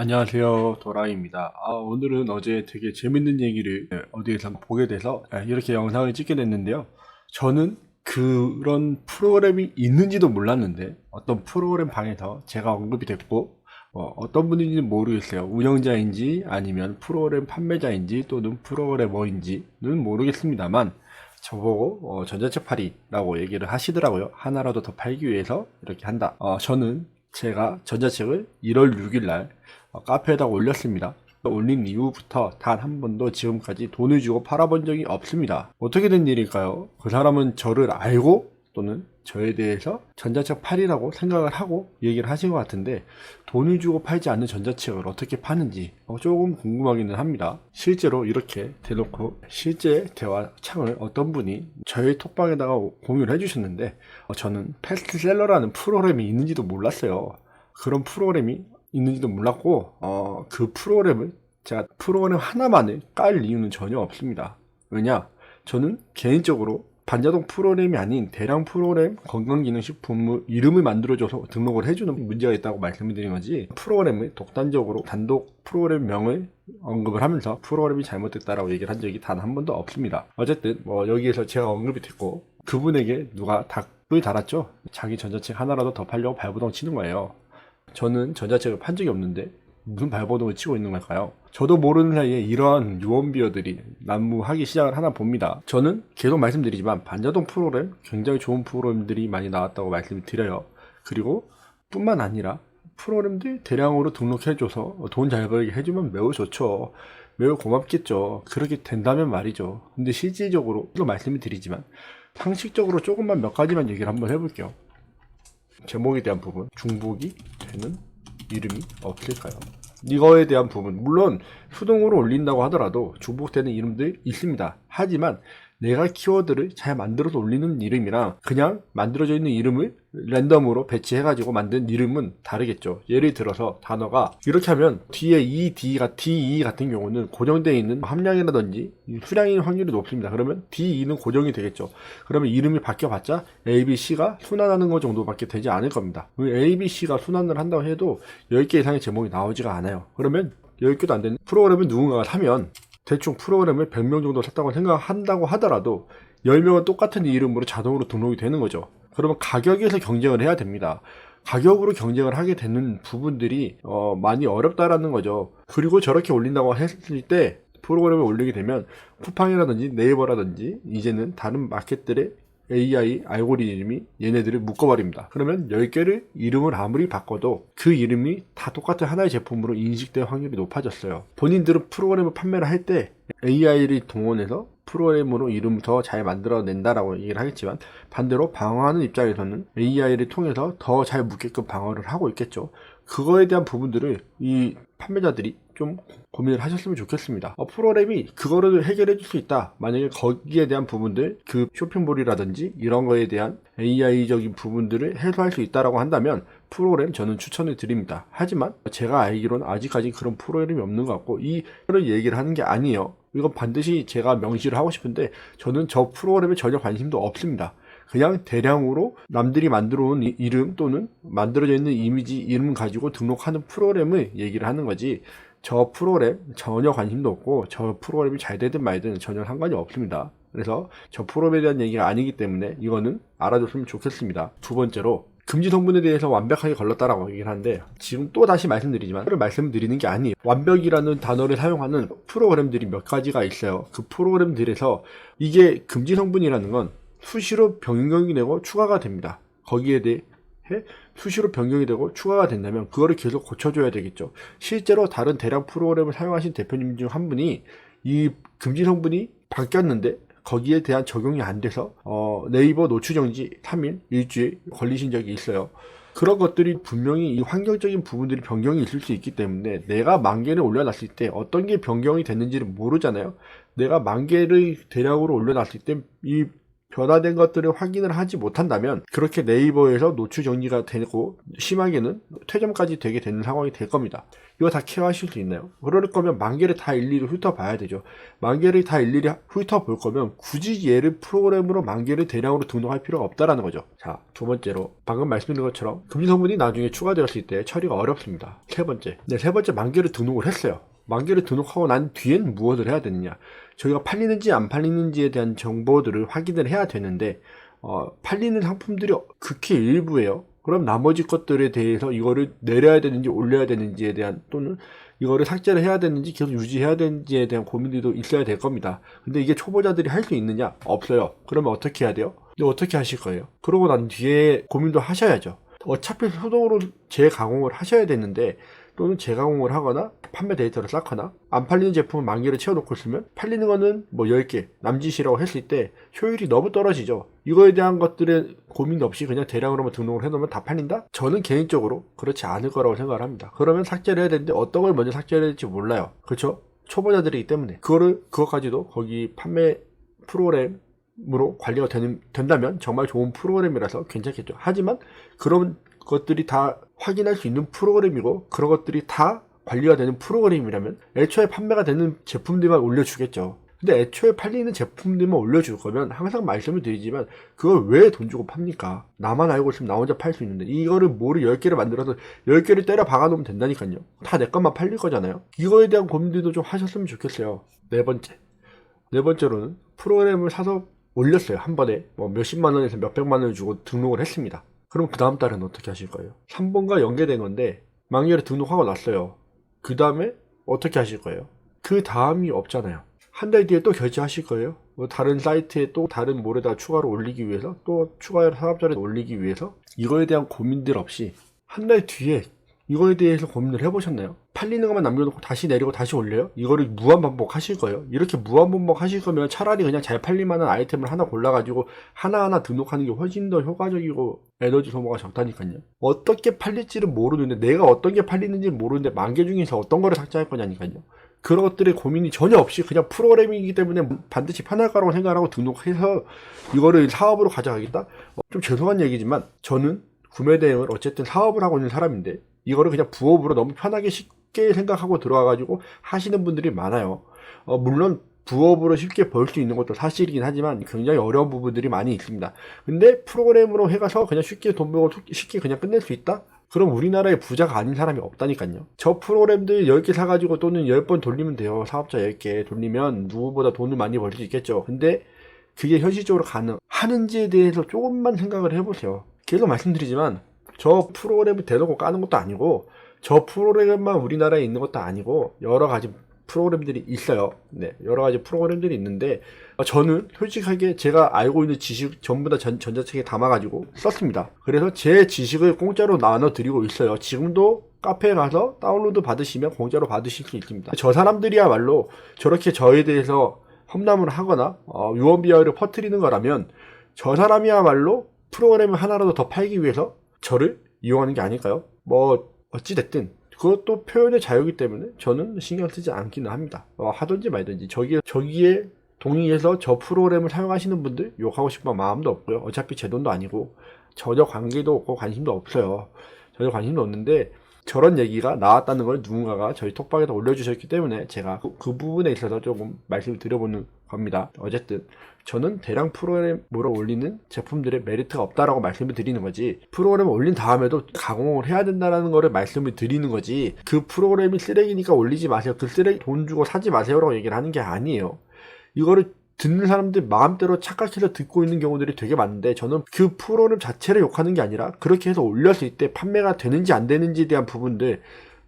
안녕하세요. 도라입니다. 오늘은 어제 되게 재밌는 얘기를 어디에서 보게 돼서 이렇게 영상을 찍게 됐는데요. 저는 그런 프로그램이 있는지도 몰랐는데 어떤 프로그램 방에서 제가 언급이 됐고 어떤 분인지는 모르겠어요. 운영자인지 아니면 프로그램 판매자인지 또는 프로그래머인지는 모르겠습니다만 저보고 전자책 팔이라고 얘기를 하시더라고요. 하나라도 더 팔기 위해서 이렇게 한다. 저는 제가 전자책을 1월 6일 날 카페에다 올렸습니다. 올린 이후부터 단 한 번도 지금까지 돈을 주고 팔아본 적이 없습니다. 어떻게 된 일일까요? 그 사람은 저를 알고 또는 저에 대해서 전자책 팔이라고 생각을 하고 얘기를 하신 것 같은데 돈을 주고 팔지 않는 전자책을 어떻게 파는지 조금 궁금하기는 합니다. 실제로 이렇게 대놓고 실제 대화 창을 어떤 분이 저희 톡방에다가 공유를 해주셨는데 저는 패스트셀러라는 프로그램이 있는지도 몰랐어요. 그런 프로그램이 있는지도 몰랐고 그 프로그램을 제가 프로그램 하나만을 깔 이유는 전혀 없습니다. 왜냐? 저는 개인적으로 반자동 프로그램이 아닌 대량 프로그램 건강기능식품 이름을 만들어줘서 등록을 해주는 문제가 있다고 말씀을 드린 거지, 프로그램을 독단적으로 단독 프로그램명을 언급을 하면서 프로그램이 잘못됐다라고 얘기를 한 적이 단 한 번도 없습니다. 어쨌든 여기에서 제가 언급이 됐고 그분에게 누가 답을 달았죠. 자기 전자책 하나라도 더 팔려고 발버둥 치는 거예요. 저는 전자책을 판 적이 없는데 무슨 발버둥을 치고 있는 걸까요? 저도 모르는 사이에 이러한 유언비어들이 난무하기 시작을 하나 봅니다. 저는 계속 말씀드리지만 반자동 프로그램 굉장히 좋은 프로그램들이 많이 나왔다고 말씀을 드려요. 그리고 뿐만 아니라 프로그램들 대량으로 등록해줘서 돈 잘 벌게 해주면 매우 좋죠. 매우 고맙겠죠. 그렇게 된다면 말이죠. 근데 실질적으로 또 말씀을 드리지만 상식적으로 조금만 몇 가지만 얘기를 한번 해볼게요. 제목에 대한 부분, 중복이 되는 이름이 없을까요? 이거에 대한 부분, 물론 수동으로 올린다고 하더라도 중복되는 이름들이 있습니다. 하지만 내가 키워드를 잘 만들어서 올리는 이름이랑 그냥 만들어져 있는 이름을 랜덤으로 배치해가지고 만든 이름은 다르겠죠. 예를 들어서 단어가 이렇게 하면 뒤에 DE 같은 경우는 고정되어 있는 함량이라든지 수량인 확률이 높습니다. 그러면 DE는 고정이 되겠죠. 그러면 이름이 바뀌어봤자 ABC가 순환하는 것 정도밖에 되지 않을 겁니다. ABC가 순환을 한다고 해도 10개 이상의 제목이 나오지가 않아요. 그러면 10개도 안 되는 프로그램을 누군가가 사면 대충 프로그램을 100명 정도 샀다고 생각한다고 하더라도 10명은 똑같은 이름으로 자동으로 등록이 되는 거죠. 그러면 가격에서 경쟁을 해야 됩니다. 가격으로 경쟁을 하게 되는 부분들이 많이 어렵다라는 거죠. 그리고 저렇게 올린다고 했을 때 프로그램을 올리게 되면 쿠팡이라든지 네이버라든지 이제는 다른 마켓들의 AI 알고리즘이 얘네들을 묶어버립니다. 그러면 10개를 이름을 아무리 바꿔도 그 이름이 다 똑같은 하나의 제품으로 인식될 확률이 높아졌어요. 본인들은 프로그램을 판매를 할 때 AI를 동원해서 프로그램으로 이름을 더 잘 만들어낸다라고 얘기를 하겠지만 반대로 방어하는 입장에서는 AI를 통해서 더 잘 묻게끔 방어를 하고 있겠죠. 그거에 대한 부분들을 이 판매자들이 좀 고민을 하셨으면 좋겠습니다. 프로그램이 그거를 해결해 줄 수 있다. 만약에 거기에 대한 부분들, 그 쇼핑몰이라든지 이런 거에 대한 AI적인 부분들을 해소할 수 있다라고 한다면 프로그램 저는 추천을 드립니다. 하지만 제가 알기로는 아직까지 그런 프로그램이 없는 것 같고 이거를 얘기를 하는 게 아니에요. 이건 반드시 제가 명시를 하고 싶은데 저는 저 프로그램에 전혀 관심도 없습니다. 그냥 대량으로 남들이 만들어 온 이름 또는 만들어져 있는 이미지 이름 가지고 등록하는 프로그램을 얘기를 하는 거지, 저 프로그램 전혀 관심도 없고 저 프로그램이 잘 되든 말든 전혀 상관이 없습니다. 그래서 저 프로그램에 대한 얘기가 아니기 때문에 이거는 알아줬으면 좋겠습니다. 두 번째로 금지 성분에 대해서 완벽하게 걸렀다라고 얘기를 하는데 지금 또 다시 말씀드리지만 그걸 말씀드리는 게 아니에요. 완벽이라는 단어를 사용하는 프로그램들이 몇 가지가 있어요. 그 프로그램들에서 이게 금지 성분이라는 건 수시로 변경이 되고 추가가 됩니다. 거기에 대해 수시로 변경이 되고 추가가 된다면 그거를 계속 고쳐줘야 되겠죠. 실제로 다른 대량 프로그램을 사용하신 대표님 중 한 분이 이 금지 성분이 바뀌었는데 거기에 대한 적용이 안 돼서 네이버 노출정지 3일, 일주일 걸리신 적이 있어요. 그런 것들이 분명히 이 환경적인 부분들이 변경이 있을 수 있기 때문에 내가 10,000개를 올려놨을 때 어떤 게 변경이 됐는지를 모르잖아요. 내가 10,000개를 대량으로 올려놨을 때 이 변화된 것들을 확인을 하지 못한다면 그렇게 네이버에서 노출 정지가 되고 심하게는 퇴점까지 되게 되는 상황이 될 겁니다. 이거 다 케어하실 수 있나요? 그럴 거면 만 개를 다 일일이 훑어봐야 되죠. 만 개를 다 일일이 훑어볼 거면 굳이 얘를 프로그램으로 만 개를 대량으로 등록할 필요가 없다라는 거죠. 자, 두 번째로 방금 말씀드린 것처럼 금지 성분이 나중에 추가되었을 때 처리가 어렵습니다. 세 번째, 세 번째 만 개를 등록을 했어요. 만 개를 등록하고 난 뒤엔 무엇을 해야 되느냐? 저희가 팔리는지 안 팔리는지에 대한 정보들을 확인을 해야 되는데 팔리는 상품들이 극히 일부예요. 그럼 나머지 것들에 대해서 이거를 내려야 되는지 올려야 되는지에 대한 또는 이거를 삭제를 해야 되는지 계속 유지해야 되는지에 대한 고민들도 있어야 될 겁니다. 근데 이게 초보자들이 할 수 있느냐? 없어요. 그러면 어떻게 해야 돼요? 어떻게 하실 거예요? 그러고 난 뒤에 고민도 하셔야죠. 어차피 수동으로 재가공을 하셔야 되는데 또는 재가공을 하거나 판매 데이터를 쌓거나 안 팔리는 제품을 만 개를 채워놓고 있으면 팔리는 거는 뭐 10개 남짓이라고 했을 때 효율이 너무 떨어지죠. 이거에 대한 것들의 고민 없이 그냥 대량으로만 등록을 해놓으면 다 팔린다? 저는 개인적으로 그렇지 않을 거라고 생각을 합니다. 그러면 삭제를 해야 되는데 어떤 걸 먼저 삭제해야 될지 몰라요. 그렇죠? 초보자들이기 때문에 그것까지도 거기 판매 프로그램으로 관리가 된다면 정말 좋은 프로그램이라서 괜찮겠죠. 하지만 그런 것들이 다 확인할 수 있는 프로그램이고 그런 것들이 다 관리가 되는 프로그램이라면 애초에 판매가 되는 제품들만 올려주겠죠. 근데 애초에 팔리는 제품들만 올려줄 거면 항상 말씀을 드리지만 그걸 왜 돈 주고 팝니까? 나만 알고 있으면 나 혼자 팔 수 있는데 이거를 뭐를 10개를 만들어서 10개를 때려 박아놓으면 된다니까요. 다 내 것만 팔릴 거잖아요. 이거에 대한 고민들도 좀 하셨으면 좋겠어요. 네 번째로는 프로그램을 사서 올렸어요. 한 번에 뭐 몇십만 원에서 몇백만 원을 주고 등록을 했습니다. 그럼 그 다음 달은 어떻게 하실 거예요? 3번과 연계된 건데 만 개를 등록하고 났어요. 그 다음에 어떻게 하실 거예요? 그 다음이 없잖아요. 한 달 뒤에 또 결제하실 거예요? 뭐 다른 사이트에 또 다른 모래다 추가로 올리기 위해서 또 추가 사업자를 올리기 위해서 이거에 대한 고민들 없이 한 달 뒤에 이거에 대해서 고민을 해보셨나요? 팔리는 것만 남겨놓고 다시 내리고 다시 올려요? 이거를 무한반복 하실 거예요? 이렇게 무한반복 하실 거면 차라리 그냥 잘 팔릴만한 아이템을 하나 골라가지고 하나하나 등록하는 게 훨씬 더 효과적이고 에너지 소모가 적다니까요. 어떻게 팔릴지를 모르는데 내가 어떤 게 팔리는지 모르는데 만 개 중에서 어떤 거를 삭제할 거냐니까요. 그런 것들의 고민이 전혀 없이 그냥 프로그램이기 때문에 반드시 편할 거라고 생각하고 등록해서 이거를 사업으로 가져가겠다? 좀 죄송한 얘기지만 저는 구매 대행을 어쨌든 사업을 하고 있는 사람인데 이거를 그냥 부업으로 너무 편하게 쉽게 생각하고 들어와가지고 하시는 분들이 많아요. 물론 부업으로 쉽게 벌 수 있는 것도 사실이긴 하지만 굉장히 어려운 부분들이 많이 있습니다. 근데 프로그램으로 해가서 그냥 쉽게 돈 벌고 쉽게 그냥 끝낼 수 있다? 그럼 우리나라에 부자가 아닌 사람이 없다니까요. 저 프로그램들 10개 사가지고 또는 10번 돌리면 돼요. 사업자 10개 돌리면 누구보다 돈을 많이 벌 수 있겠죠. 근데 그게 현실적으로 가능하는지에 대해서 조금만 생각을 해보세요. 계속 말씀드리지만 저 프로그램을 대놓고 까는 것도 아니고 저 프로그램만 우리나라에 있는 것도 아니고 여러 가지 프로그램들이 있어요. 네, 여러 가지 프로그램들이 있는데 저는 솔직하게 제가 알고 있는 지식 전부 다 전자책에 담아가지고 썼습니다. 그래서 제 지식을 공짜로 나눠드리고 있어요. 지금도 카페에 가서 다운로드 받으시면 공짜로 받으실 수 있습니다. 저 사람들이야말로 저렇게 저에 대해서 험담을 하거나 유언비어를 퍼뜨리는 거라면 저 사람이야말로 프로그램을 하나라도 더 팔기 위해서 저를 이용하는 게 아닐까요? 뭐 어찌됐든 그것도 표현의 자유이기 때문에 저는 신경 쓰지 않기는 합니다. 하든지 말든지 저기에 동의해서 저 프로그램을 사용하시는 분들 욕하고 싶은 마음도 없고요. 어차피 제 돈도 아니고 전혀 관계도 없고 관심도 없어요. 전혀 관심도 없는데 저런 얘기가 나왔다는 걸 누군가가 저희 톡방에다 올려주셨기 때문에 제가 그 부분에 있어서 조금 말씀을 드려보는 겁니다. 어쨌든 저는 대량 프로그램으로 올리는 제품들의 메리트가 없다라고 말씀을 드리는 거지 프로그램을 올린 다음에도 가공을 해야 된다는 거를 말씀을 드리는 거지 그 프로그램이 쓰레기니까 올리지 마세요. 그 쓰레기 돈 주고 사지 마세요라고 얘기를 하는 게 아니에요. 이거를 듣는 사람들 마음대로 착각해서 듣고 있는 경우들이 되게 많은데 저는 그 프로그램 자체를 욕하는 게 아니라 그렇게 해서 올렸을 때 판매가 되는지 안 되는지에 대한 부분들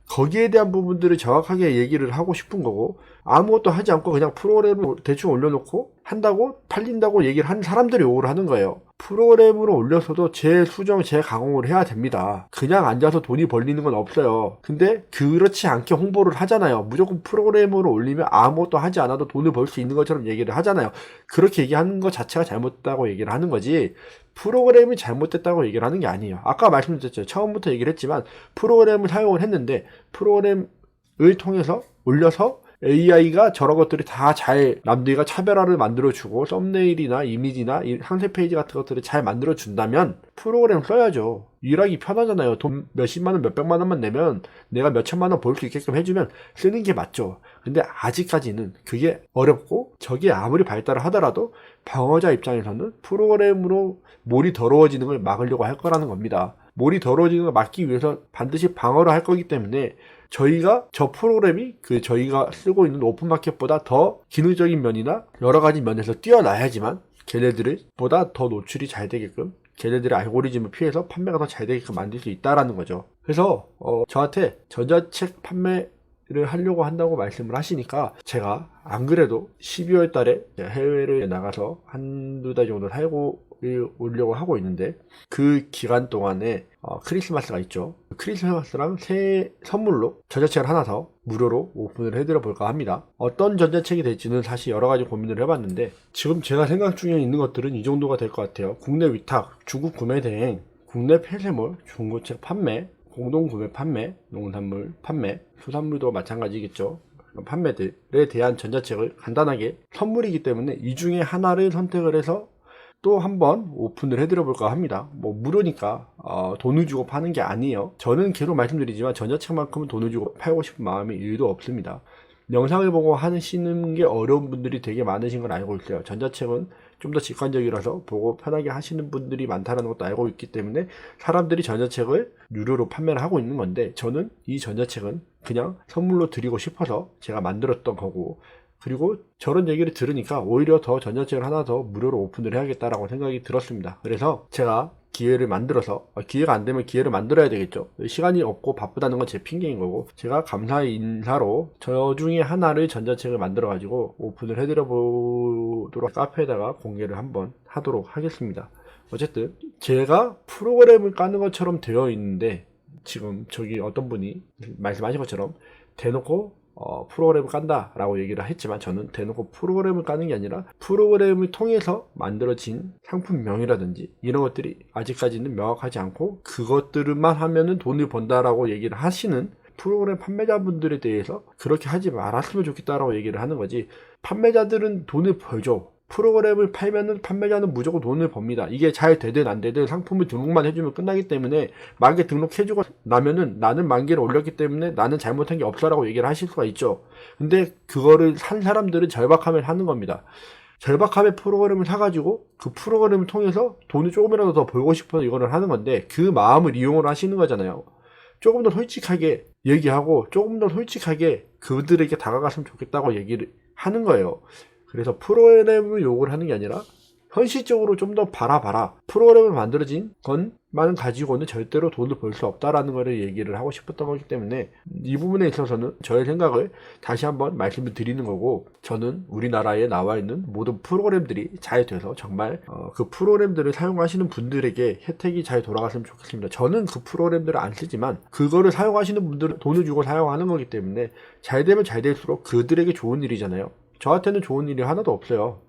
거기에 대한 부분들을 정확하게 얘기를 하고 싶은 거고 아무것도 하지 않고 그냥 프로그램을 대충 올려놓고 한다고 팔린다고 얘기를 하는 사람들이 욕을 하는 거예요. 프로그램으로 올려서도 재수정, 재가공을 해야 됩니다. 그냥 앉아서 돈이 벌리는 건 없어요. 근데 그렇지 않게 홍보를 하잖아요. 무조건 프로그램으로 올리면 아무것도 하지 않아도 돈을 벌 수 있는 것처럼 얘기를 하잖아요. 그렇게 얘기하는 것 자체가 잘못됐다고 얘기를 하는 거지 프로그램이 잘못됐다고 얘기를 하는 게 아니에요. 아까 말씀드렸죠. 처음부터 얘기를 했지만 프로그램을 사용을 했는데 프로그램을 통해서 올려서 AI가 저런 것들이 다 잘 남들과 차별화를 만들어주고 썸네일이나 이미지나 상세 페이지 같은 것들을 잘 만들어준다면 프로그램 써야죠. 일하기 편하잖아요. 돈 몇십만 원, 몇백만 원만 내면 내가 몇천만 원 벌 수 있게끔 해주면 쓰는 게 맞죠. 근데 아직까지는 그게 어렵고 저게 아무리 발달을 하더라도 방어자 입장에서는 프로그램으로 몰이 더러워지는 걸 막으려고 할 거라는 겁니다. 몰이 더러워지는 걸 막기 위해서 반드시 방어를 할 거기 때문에 저희가 저 프로그램이 저희가 쓰고 있는 오픈마켓보다 더 기능적인 면이나 여러 가지 면에서 뛰어나야지만 걔네들을 보다 더 노출이 잘 되게끔 걔네들의 알고리즘을 피해서 판매가 더 잘 되게끔 만들 수 있다라는 거죠. 그래서 저한테 전자책 판매를 하려고 한다고 말씀을 하시니까 제가 안 그래도 12월 달에 해외를 나가서 한두 달 정도 살고 오려고 하고 있는데 그 기간 동안에 크리스마스가 있죠. 크리스마스랑 새해 선물로 전자책을 하나 더 무료로 오픈을 해드려 볼까 합니다. 어떤 전자책이 될지는 사실 여러 가지 고민을 해봤는데 지금 제가 생각 중에 있는 것들은 이 정도가 될 것 같아요. 국내 위탁, 중국 구매 대행, 국내 폐쇄물, 중고책 판매, 공동 구매 판매, 농산물 판매, 수산물도 마찬가지겠죠. 판매들에 대한 전자책을 간단하게 선물이기 때문에 이 중에 하나를 선택을 해서 또 한번 오픈을 해드려 볼까 합니다. 뭐 무료니까 돈을 주고 파는 게 아니에요. 저는 계속 말씀드리지만 전자책만큼은 돈을 주고 팔고 싶은 마음이 1도 없습니다. 영상을 보고 하시는 게 어려운 분들이 되게 많으신 걸 알고 있어요. 전자책은 좀 더 직관적이라서 보고 편하게 하시는 분들이 많다는 것도 알고 있기 때문에 사람들이 전자책을 유료로 판매를 하고 있는 건데 저는 이 전자책은 그냥 선물로 드리고 싶어서 제가 만들었던 거고 그리고 저런 얘기를 들으니까 오히려 더 전자책을 하나 더 무료로 오픈을 해야겠다라고 생각이 들었습니다. 그래서 제가 기회를 만들어서 기회가 안 되면 기회를 만들어야 되겠죠. 시간이 없고 바쁘다는 건 제 핑계인 거고 제가 감사의 인사로 저 중에 하나를 전자책을 만들어 가지고 오픈을 해드려 보도록 카페에다가 공개를 한번 하도록 하겠습니다. 어쨌든 제가 프로그램을 까는 것처럼 되어 있는데 지금 저기 어떤 분이 말씀하신 것처럼 대놓고 프로그램을 깐다 라고 얘기를 했지만 저는 대놓고 프로그램을 까는 게 아니라 프로그램을 통해서 만들어진 상품명이라든지 이런 것들이 아직까지는 명확하지 않고 그것들만 하면은 돈을 번다라고 얘기를 하시는 프로그램 판매자분들에 대해서 그렇게 하지 말았으면 좋겠다라고 얘기를 하는 거지. 판매자들은 돈을 벌죠. 프로그램을 팔면은 판매자는 무조건 돈을 법니다. 이게 잘 되든 안 되든 상품을 등록만 해주면 끝나기 때문에 만개 등록해주고 나면은 나는 만개를 올렸기 때문에 나는 잘못한 게 없어라고 얘기를 하실 수가 있죠. 근데 그거를 산 사람들은 절박함을 하는 겁니다. 절박함의 프로그램을 사가지고 그 프로그램을 통해서 돈을 조금이라도 더 벌고 싶어서 이거를 하는 건데 그 마음을 이용을 하시는 거잖아요. 조금 더 솔직하게 얘기하고 조금 더 솔직하게 그들에게 다가갔으면 좋겠다고 얘기를 하는 거예요. 그래서 프로그램을 요구를 하는 게 아니라 현실적으로 좀 더 바라봐라. 프로그램을 만들어진 것만 가지고는 절대로 돈을 벌 수 없다라는 거를 얘기를 하고 싶었던 거기 때문에 이 부분에 있어서는 저의 생각을 다시 한번 말씀을 드리는 거고 저는 우리나라에 나와 있는 모든 프로그램들이 잘 돼서 정말 그 프로그램들을 사용하시는 분들에게 혜택이 잘 돌아갔으면 좋겠습니다. 저는 그 프로그램들을 안 쓰지만 그거를 사용하시는 분들은 돈을 주고 사용하는 거기 때문에 잘 되면 잘 될수록 그들에게 좋은 일이잖아요. 저한테는 좋은 일이 하나도 없어요.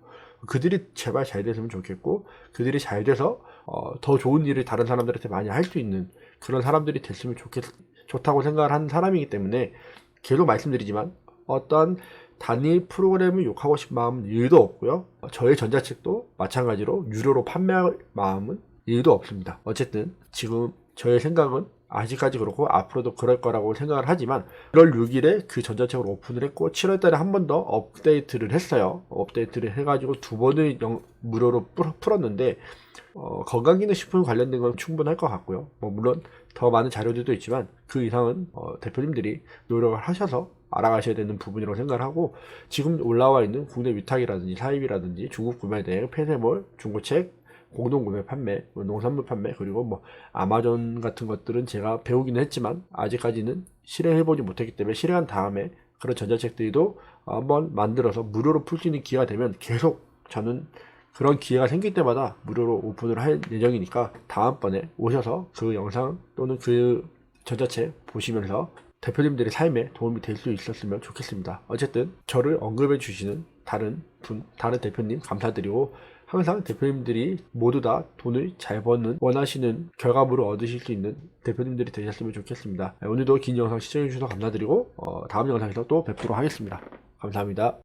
그들이 제발 잘 됐으면 좋겠고 그들이 잘 돼서 더 좋은 일을 다른 사람들한테 많이 할 수 있는 그런 사람들이 됐으면 좋다고 생각을 하는 사람이기 때문에 계속 말씀드리지만 어떤 단일 프로그램을 욕하고 싶은 마음은 1도 없고요. 저의 전자책도 마찬가지로 유료로 판매할 마음은 1도 없습니다. 어쨌든 지금 저의 생각은 아직까지 그렇고 앞으로도 그럴 거라고 생각을 하지만 1월 6일에 그 전자책을 오픈을 했고 7월 달에 한 번 더 업데이트를 했어요. 업데이트를 해가지고 2번을 무료로 풀었는데 건강기능식품 관련된 건 충분할 것 같고요. 물론 더 많은 자료들도 있지만 그 이상은 대표님들이 노력을 하셔서 알아가셔야 되는 부분이라고 생각을 하고 지금 올라와 있는 국내 위탁이라든지 사입이라든지 중국 구매 대행, 폐쇄몰, 중고책 공동구매 판매, 농산물 판매, 그리고 아마존 같은 것들은 제가 배우기는 했지만 아직까지는 실행해보지 못했기 때문에 실행한 다음에 그런 전자책들도 한번 만들어서 무료로 풀 수 있는 기회가 되면 계속 저는 그런 기회가 생길 때마다 무료로 오픈을 할 예정이니까 다음번에 오셔서 그 영상 또는 그 전자책 보시면서 대표님들의 삶에 도움이 될 수 있었으면 좋겠습니다. 어쨌든 저를 언급해 주시는 다른 대표님 감사드리고 항상 대표님들이 모두 다 돈을 잘 버는 원하시는 결과물을 얻으실 수 있는 대표님들이 되셨으면 좋겠습니다. 오늘도 긴 영상 시청해주셔서 감사드리고 다음 영상에서 또 뵙도록 하겠습니다. 감사합니다.